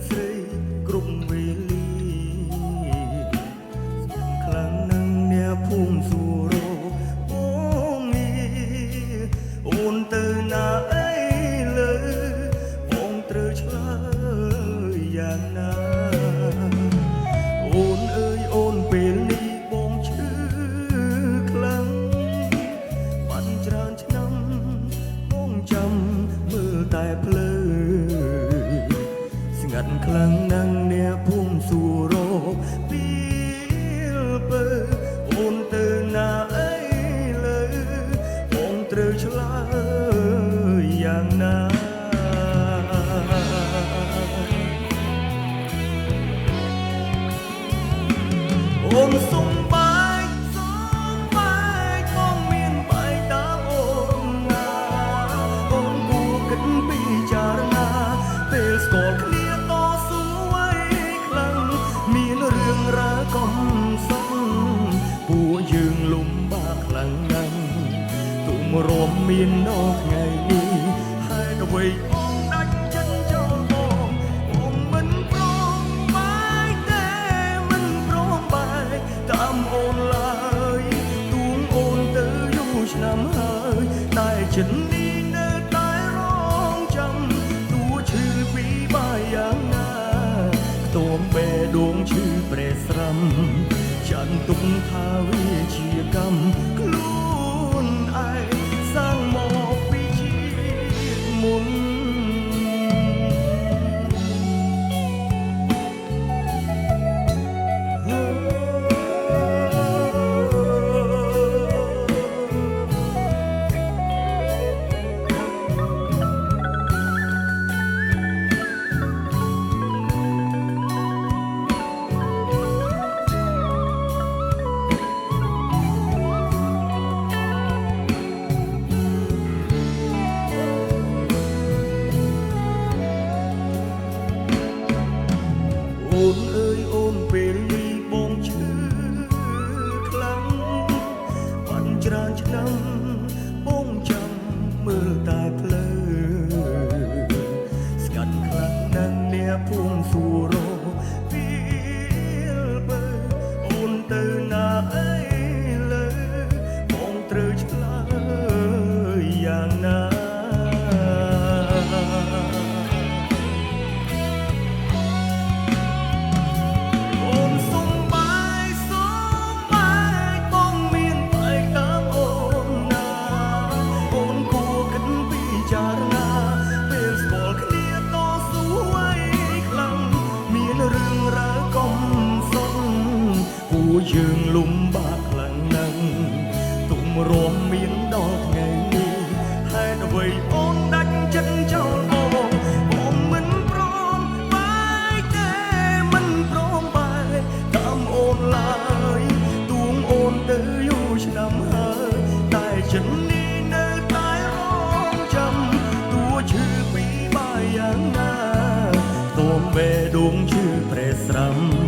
ស្រីគ្រប់វេលាខ្លាំងណាស់អ្នកភូមិសួរអូងារអូនទៅណាអីលើបងត្រូវឆ្លើយយ៉ាងណាអូនអើយអូនពេលនេះបងឈឺខ្លាំងបានច្រើនឆ្នាំបងចាំមើលតែភ្លើស្ងាត់ខ្លាំងណាស់អ្នកភូមិសួរពីលបើអូនទៅណាអីលើបងត្រូវឆ្លើយយ៉ាងណាអូនសុំបាយបងមានបាយតាមអូនណាអូនគួរគិតពិចារណាពេលស្គាល់គ្នាតស៊ូអ្វីខ្លាំងមានរឿងរ៉ាវកំសត់ពួកយើងលំបាកខ្លាំងណាស់ទុំរំមានដល់ថ្ងៃនេះហើយអ្វីអូនដាច់ចិត្តចូលបងអូនមិនព្រមបាយទេមិនព្រមបាយតាមអូនឡើយទួងអូនទៅយូរឆ្នាំហើយតែចិត្តនេះនៅតែរងចាំទួឈឺពីបាយយ៉ាងណាខ្ទមបេះដូងឈឺប្រេះស្រាំចាន់ទុកថាវាជាកម្មខ្លួនឯងសាំងមកពីជាតិមុនអូនអើយអូនពេលនេះបងឈឺខ្លាំងបានច្រើនឆ្នាំបងចាំមើលតែភ្លើស្ងាត់ខ្លាំងណាស់អ្នកភូមិសួរពីលបើអូនទៅណាអីលើបងត្រូវឆ្លើយយ៉ាងណាយើងលំបាកខ្លាំងណាស់ទុំរំមានដល់ថ្ងៃនេះហេតុអ្វីអូនដាច់ចិត្តចោលបងមិនព្រមបាយទេមិនព្រមបាយតាមអូនឡើយទួងអូនទៅយូរឆ្នាំហើយតែចិត្តនេះនៅតែរងចាំទួឈឺពីបាយយ៉ាងណាខ្ទមបេះដូងឈឺប្រេះស្រាំ